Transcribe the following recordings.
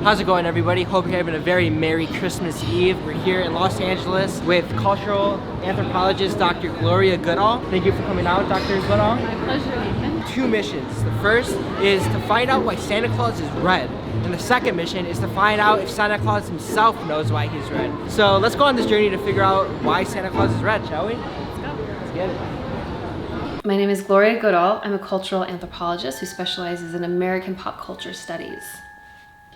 How's it going, everybody? Hope you're having a very Merry Christmas Eve. We're here in Los Angeles with cultural anthropologist Dr. Gloria Goodall. Thank you for coming out, Dr. Goodall. My pleasure, Ethan. 2 missions. The first is to find out why Santa Claus is red. And the second mission is to find out if Santa Claus himself knows why he's red. So let's go on this journey to figure out why Santa Claus is red, shall we? Let's go. Let's get it. My name is Gloria Goodall. I'm a cultural anthropologist who specializes in American pop culture studies.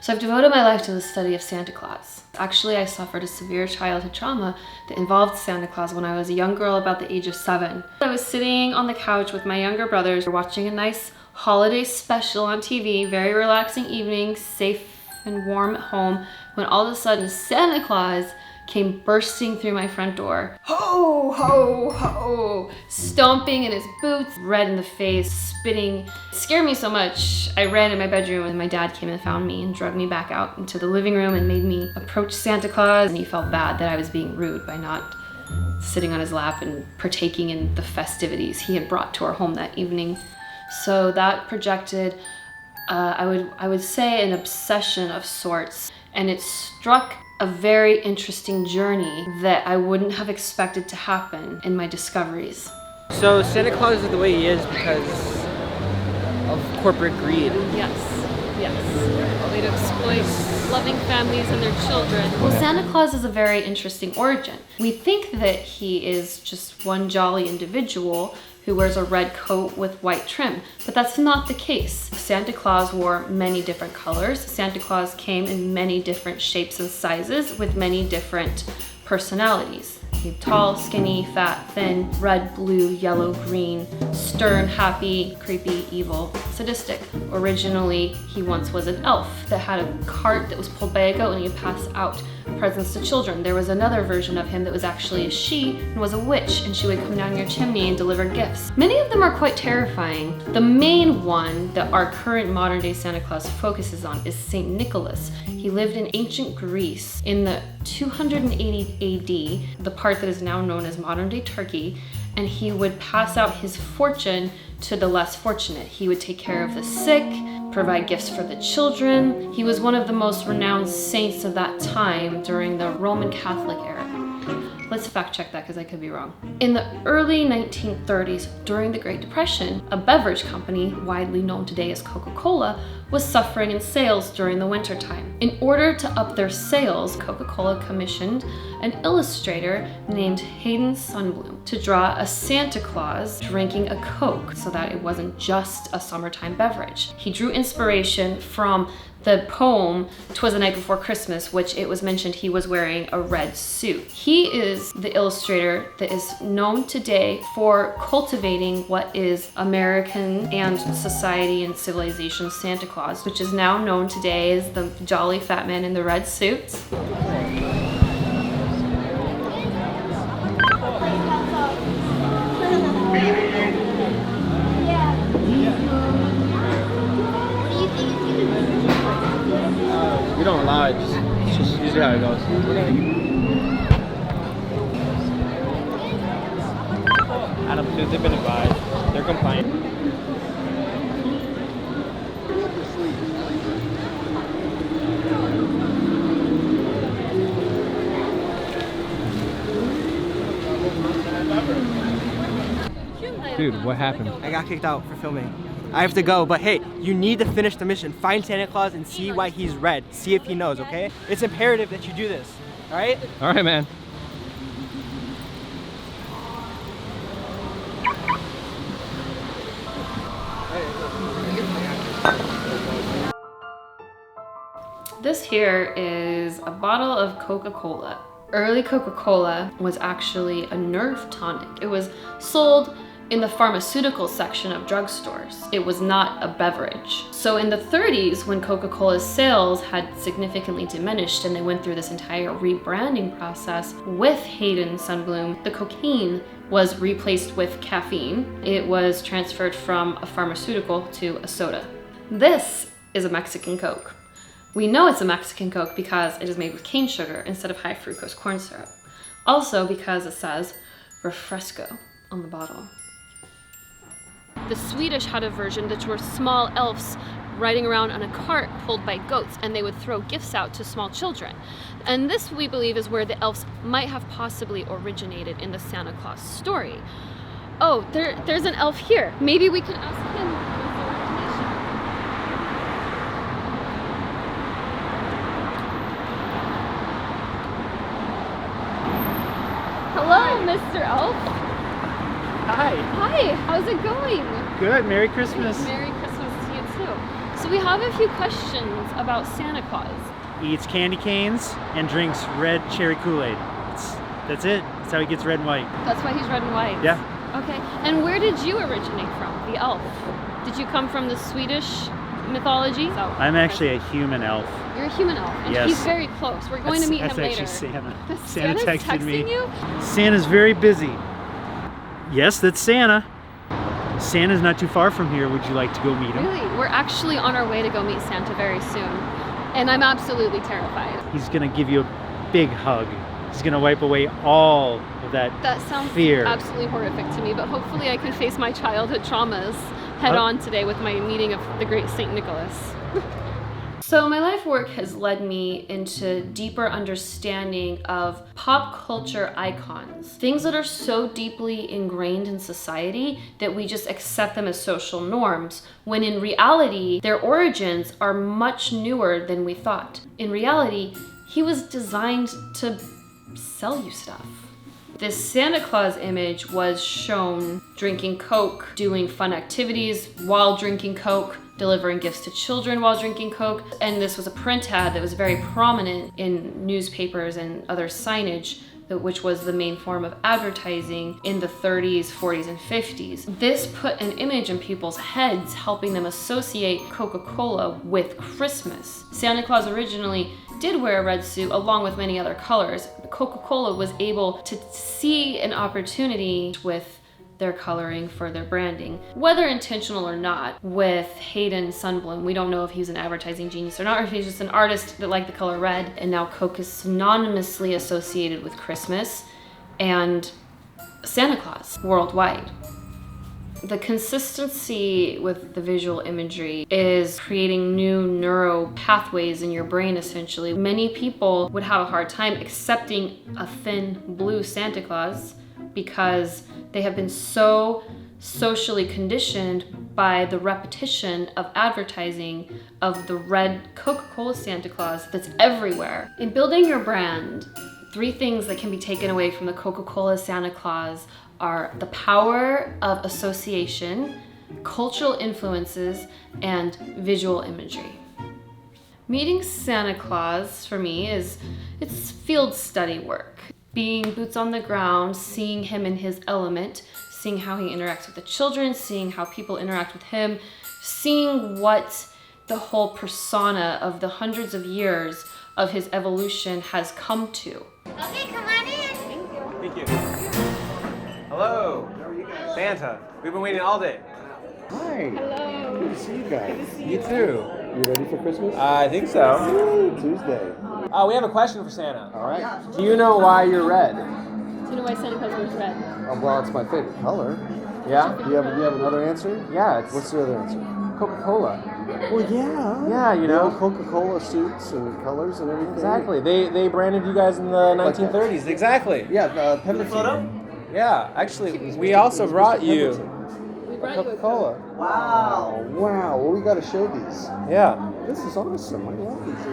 So I've devoted my life to the study of Santa Claus. Actually, I suffered a severe childhood trauma that involved Santa Claus when I was a young girl about the age of 7. I was sitting on the couch with my younger brothers, watching a nice holiday special on TV, very relaxing evening, safe and warm at home, when all of a sudden Santa Claus came bursting through my front door. Ho, ho, ho! Stomping in his boots, red in the face, spitting. It scared me so much, I ran in my bedroom and my dad came and found me and dragged me back out into the living room and made me approach Santa Claus. And he felt bad that I was being rude by not sitting on his lap and partaking in the festivities he had brought to our home that evening. So that projected, I would say, an obsession of sorts, and it struck a very interesting journey that I wouldn't have expected to happen in my discoveries. So Santa Claus is the way he is because of corporate greed. Yes. A way to exploit loving families and their children. Well, Santa Claus is a very interesting origin. We think that he is just one jolly individual who wears a red coat with white trim, but that's not the case. Santa Claus wore many different colors. Santa Claus came in many different shapes and sizes with many different personalities. Tall, skinny, fat, thin, red, blue, yellow, green, stern, happy, creepy, evil, sadistic. Originally, he once was an elf that had a cart that was pulled by a goat and he'd pass out presents to children. There was another version of him that was actually a she and was a witch, and she would come down your chimney and deliver gifts. Many of them are quite terrifying. The main one that our current modern day Santa Claus focuses on is Saint Nicholas. He lived in ancient Greece in the 280 AD, the part that is now known as modern day Turkey, and he would pass out his fortune to the less fortunate. He would take care of the sick, provide gifts for the children. He was one of the most renowned saints of that time during the Roman Catholic era. Let's fact check that because I could be wrong. In the early 1930s, during the Great Depression, a beverage company, widely known today as Coca-Cola, was suffering in sales during the wintertime. In order to up their sales, Coca-Cola commissioned an illustrator named Hayden Sundblom to draw a Santa Claus drinking a Coke so that it wasn't just a summertime beverage. He drew inspiration from the poem "'Twas the Night Before Christmas," which it was mentioned he was wearing a red suit. He is the illustrator that is known today for cultivating what is American and society and civilization Santa Claus, which is now known today as the jolly fat man in the red suits. We don't allow it, it's just usually how it goes. Adam, dude, they've been advised. They're compliant. Dude, what happened? I got kicked out for filming. I have to go, but hey, you need to finish the mission. Find Santa Claus and see why he's red. See if he knows, okay? It's imperative that you do this, all right? All right, man. This here is a bottle of Coca-Cola. Early Coca-Cola was actually a nerve tonic. It was sold in the pharmaceutical section of drugstores. It was not a beverage. So in the 30s, when Coca-Cola's sales had significantly diminished and they went through this entire rebranding process with Hayden Sundblom, the cocaine was replaced with caffeine. It was transferred from a pharmaceutical to a soda. This is a Mexican Coke. We know it's a Mexican Coke because it is made with cane sugar instead of high fructose corn syrup. Also because it says Refresco on the bottle. The Swedish had a version that were small elves riding around on a cart pulled by goats, and they would throw gifts out to small children. And this, we believe, is where the elves might have possibly originated in the Santa Claus story. Oh, there's an elf here. Maybe we can ask him his origination. Hello, Mr. Elf. Hi. Hi, how's it going? Good. Merry Christmas. Merry Christmas to you too. So we have a few questions about Santa Claus. He eats candy canes and drinks red cherry Kool-Aid. That's it. That's how he gets red and white. That's why he's red and white? Yeah. Okay. And where did you originate from, the elf? Did you come from the Swedish mythology? I'm actually a human elf. You're a human elf, and Yes. he's very close. We're going to meet him later. That's actually Santa. Santa's texted me. texting you? Santa's very busy. Yes, that's Santa. Santa's not too far from here. Would you like to go meet him? Really? We're actually on our way to go meet Santa very soon. And I'm absolutely terrified. He's gonna give you a big hug. He's gonna wipe away all of that sounds fear. absolutely horrific to me, but hopefully I can face my childhood traumas head on today with my meeting of the great Saint Nicholas. So my life work has led me into deeper understanding of pop culture icons. Things that are so deeply ingrained in society that we just accept them as social norms, when in reality, their origins are much newer than we thought. In reality, he was designed to sell you stuff. This Santa Claus image was shown drinking Coke, doing fun activities while drinking Coke, delivering gifts to children while drinking Coke. And this was a print ad that was very prominent in newspapers and other signage, which was the main form of advertising in the 30s, 40s, and 50s. This put an image in people's heads, helping them associate Coca-Cola with Christmas. Santa Claus originally did wear a red suit along with many other colors. Coca-Cola was able to see an opportunity with their coloring for their branding, whether intentional or not. With Hayden Sundblom, we don't know if he's an advertising genius or not, or if he's just an artist that liked the color red. And now Coke is synonymously associated with Christmas and Santa Claus worldwide. The consistency with the visual imagery is creating new neural pathways in your brain, essentially. Many people would have a hard time accepting a thin blue Santa Claus because they have been so socially conditioned by the repetition of advertising of the red Coca-Cola Santa Claus that's everywhere. In building your brand, 3 things that can be taken away from the Coca-Cola Santa Claus are the power of association, cultural influences, and visual imagery. Meeting Santa Claus for me it's field study work. Being boots on the ground, seeing him in his element, seeing how he interacts with the children, seeing how people interact with him, seeing what the whole persona of the hundreds of years of his evolution has come to. Okay, come on in. Thank you. Hello. Santa. We've been waiting all day. Hi. Hello. Good to see you guys. You too. You ready for Christmas? I think so. Yay, Tuesday. We have a question for Santa. All right. Do you know why you're red? Do you know why Santa Claus wears red? Well, it's my favorite color. Yeah? Do you have another answer? Yeah, it's What's the other answer? Coca-Cola. Well, yeah. Yeah, you know. Coca-Cola suits and colors and everything. Exactly. They branded you guys in the 1930s. Exactly. Yeah, Pemberton. Yeah, actually, we also brought you We brought you a Coca-Cola. Wow. Well, we got to show these. Yeah. This is awesome. I love these.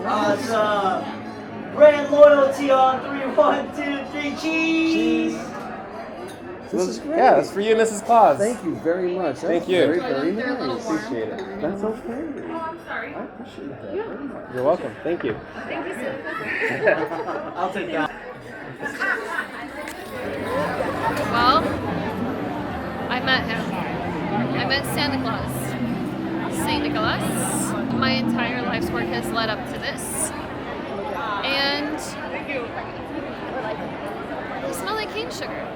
Awesome. Brand loyalty on 3, 1, 2, 3, cheese. This is great. Yeah, that's for you, Mrs. Claus. Thank you very much. That's Thank you. Very, very They're a little nice. warm. Appreciate it. That's okay. Oh, I'm sorry. I appreciate that very much. You're welcome. Thank you. Thank you, Santa. I'll take that. Well, I met him. I met Santa Claus, Saint Nicholas. My entire life's work has led up to this. And they smell like cane sugar.